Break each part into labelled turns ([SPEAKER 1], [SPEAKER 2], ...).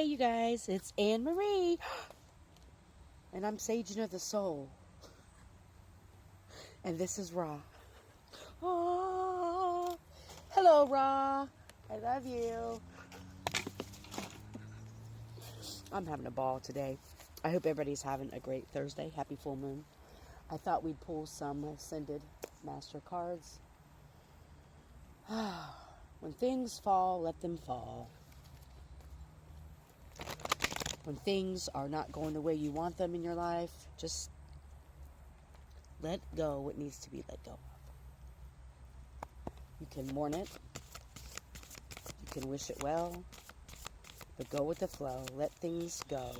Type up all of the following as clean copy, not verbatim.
[SPEAKER 1] Hey, you guys, it's Anne Marie, and I'm Saging of the Soul, and this is Ra. Oh, hello, Ra. I love you. I'm having a ball today. I hope everybody's having a great Thursday. Happy full moon. I thought we'd pull some Ascended Master cards. When things fall, let them fall. When things are not going the way you want them in your life, just let go what needs to be let go of. You can mourn it. You can wish it well. But go with the flow. Let things go.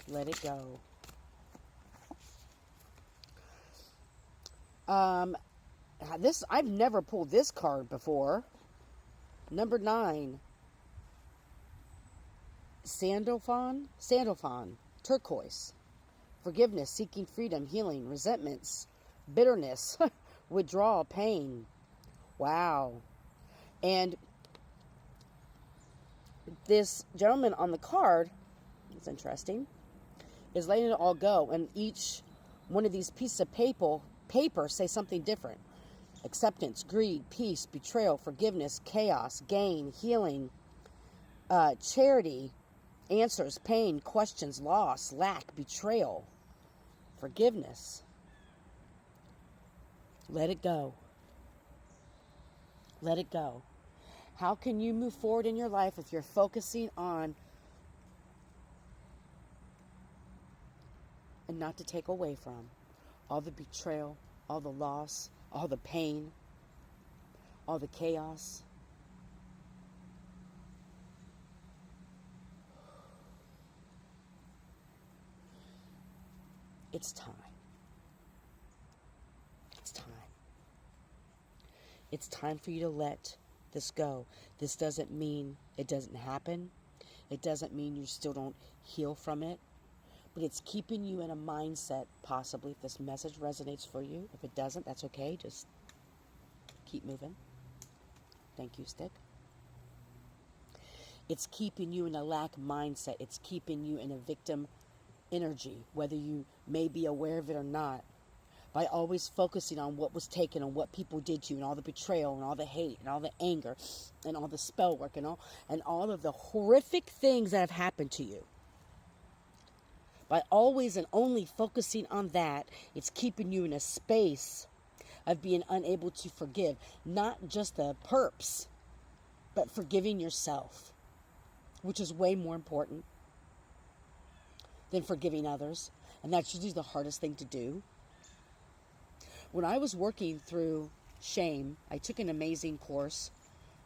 [SPEAKER 1] Let it go. I've never pulled this card before. Number 9. Sandalphon, turquoise. Forgiveness, seeking freedom, healing, resentments, bitterness, withdrawal, pain. Wow. And this gentleman on the card, it's interesting, is letting it all go. And each one of these pieces of paper say something different. Acceptance, greed, peace, betrayal, forgiveness, chaos, gain, healing, charity, answers, pain, questions, loss, lack, betrayal, forgiveness. Let it go. Let it go. How can you move forward in your life if you're focusing on and not to take away from all the betrayal, all the loss, all the pain, all the chaos? It's time. It's time. It's time for you to let this go. This doesn't mean it doesn't happen. It doesn't mean you still don't heal from it. But it's keeping you in a mindset, possibly, if this message resonates for you. If it doesn't, that's okay. Just keep moving. Thank you, Stick. It's keeping you in a lack mindset. It's keeping you in a victim energy, whether you may be aware of it or not. By always focusing on what was taken, on what people did to you, and all the betrayal, and all the hate, and all the anger, and all the spell work, and all of the horrific things that have happened to you. By always and only focusing on that, it's keeping you in a space of being unable to forgive. Not just the perps, but forgiving yourself, which is way more important than forgiving others. And that's usually the hardest thing to do. When I was working through shame, I took an amazing course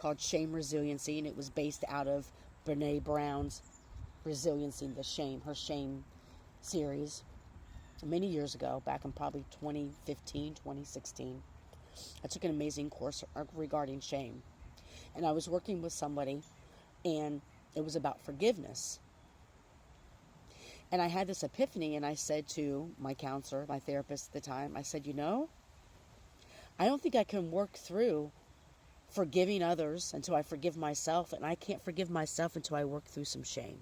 [SPEAKER 1] called Shame Resiliency, and it was based out of Brene Brown's Resiliency, her shame series, many years ago, back in probably 2015, 2016. I took an amazing course regarding shame. And I was working with somebody, and it was about forgiveness. And I had this epiphany, and I said to my counselor, my therapist at the time, I said, I don't think I can work through forgiving others until I forgive myself, and I can't forgive myself until I work through some shame.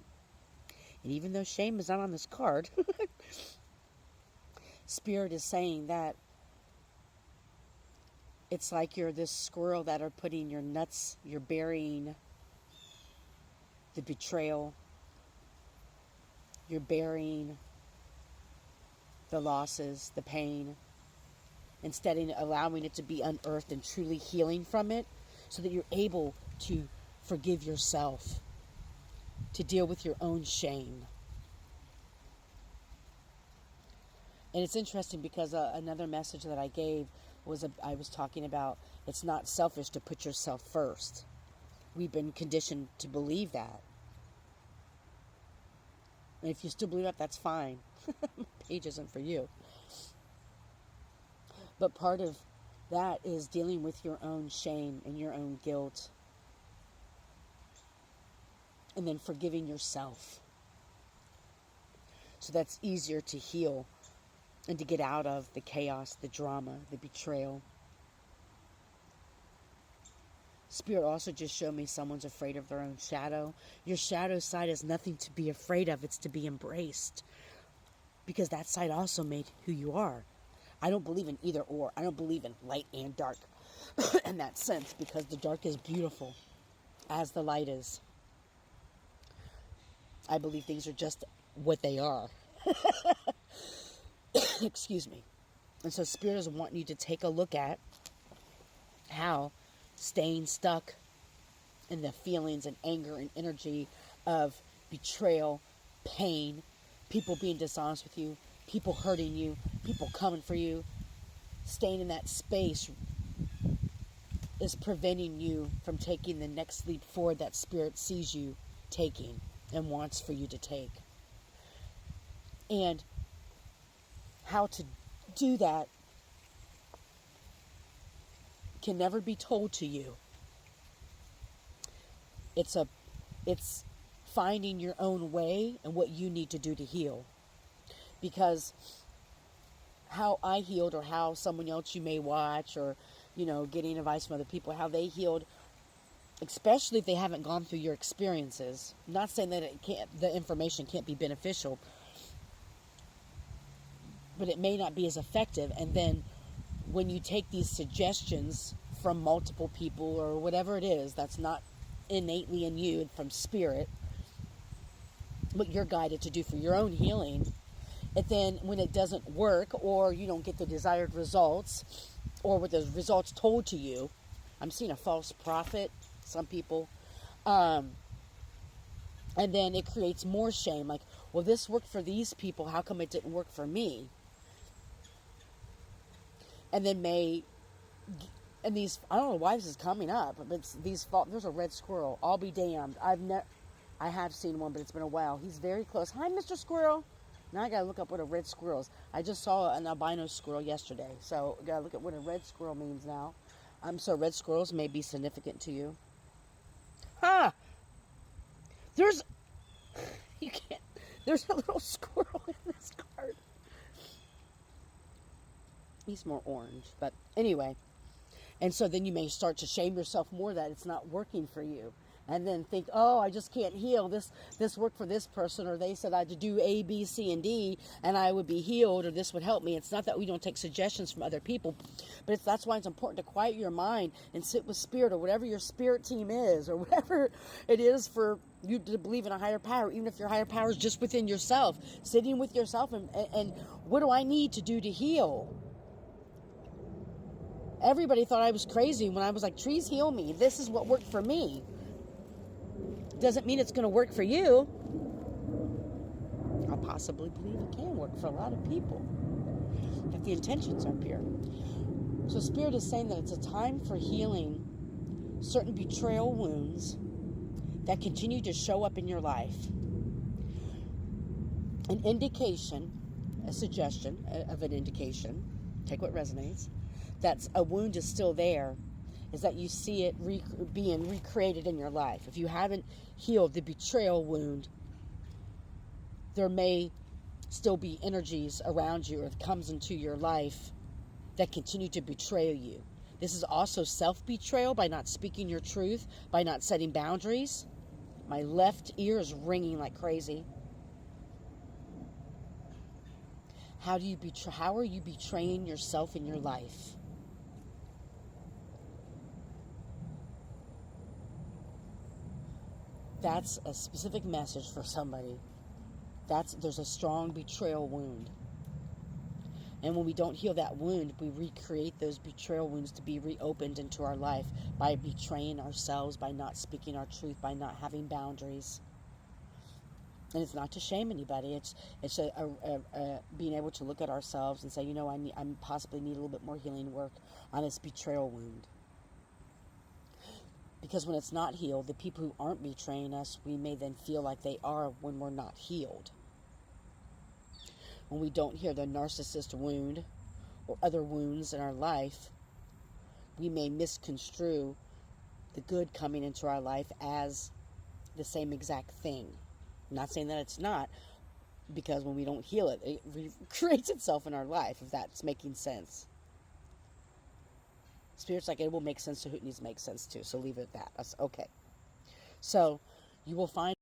[SPEAKER 1] And even though shame is not on this card, Spirit is saying that it's like you're this squirrel that are putting your nuts, you're burying the betrayal, you're burying the losses, the pain, instead of allowing it to be unearthed and truly healing from it, so that you're able to forgive yourself, to deal with your own shame. And it's interesting because another message that I gave was I was talking about it's not selfish to put yourself first. We've been conditioned to believe that. And if you still believe that, that's fine. Page isn't for you. But part of that is dealing with your own shame and your own guilt. And then forgiving yourself. So that's easier to heal and to get out of the chaos, the drama, the betrayal. Spirit also just showed me someone's afraid of their own shadow. Your shadow side is nothing to be afraid of. It's to be embraced. Because that side also made who you are. I don't believe in either or. I don't believe in light and dark in that sense, because the dark is beautiful as the light is. I believe things are just what they are. Excuse me. And so Spirit is wanting you to take a look at how staying stuck in the feelings and anger and energy of betrayal, pain, people being dishonest with you, people hurting you, people coming for you, staying in that space is preventing you from taking the next leap forward that Spirit sees you taking and wants for you to take. And how to do that can never be told to you. It's finding your own way and what you need to do to heal. Because how I healed, or how someone else you may watch, or getting advice from other people, how they healed, especially if they haven't gone through your experiences. I'm not saying that the information can't be beneficial, but it may not be as effective. And then when you take these suggestions from multiple people or whatever it is that's not innately in you and from Spirit, what you're guided to do for your own healing, and then when it doesn't work, or you don't get the desired results, or with the results told to you, I'm seeing a false prophet, some people, and then it creates more shame. Like, well, this worked for these people, how come it didn't work for me? And then these, I don't know why this is coming up, but it's there's a red squirrel. I'll be damned. I have seen one, but it's been a while. He's very close. Hi, Mr. Squirrel. Now I gotta look up what a red squirrel is. I just saw an albino squirrel yesterday, so I gotta look at what a red squirrel means now. So red squirrels may be significant to you. There's a little squirrel in this card. He's more orange, but anyway. And so then you may start to shame yourself more that it's not working for you. And then think, oh, I just can't heal. This worked for this person, or they said I had to do A, B, C, and D, and I would be healed, or this would help me. It's not that we don't take suggestions from other people, but that's why it's important to quiet your mind and sit with Spirit, or whatever your Spirit team is, or whatever it is for you to believe in a higher power, even if your higher power is just within yourself, sitting with yourself and what do I need to do to heal? Everybody thought I was crazy when I was like, trees heal me. This is what worked for me. Doesn't mean it's going to work for you. I possibly believe it can work for a lot of people if the intentions are pure. So Spirit is saying that it's a time for healing certain betrayal wounds that continue to show up in your life. An indication, a suggestion of an indication, take what resonates, that a wound is still there, is that you see it being recreated in your life. If you haven't healed the betrayal wound, there may still be energies around you or that comes into your life that continue to betray you. This is also self-betrayal by not speaking your truth, by not setting boundaries. My left ear is ringing like crazy. How are you betraying yourself in your life? That's a specific message for somebody. There's a strong betrayal wound. And when we don't heal that wound, we recreate those betrayal wounds to be reopened into our life by betraying ourselves, by not speaking our truth, by not having boundaries. And it's not to shame anybody. It's being able to look at ourselves and say, I possibly need a little bit more healing work on this betrayal wound. Because when it's not healed, the people who aren't betraying us, we may then feel like they are when we're not healed. When we don't hear the narcissist wound or other wounds in our life, we may misconstrue the good coming into our life as the same exact thing. I'm not saying that it's not, because when we don't heal it, it creates itself in our life, if that's making sense. Spirit's like, it will make sense to who it needs to make sense to. So leave it at that. That's okay. So you will find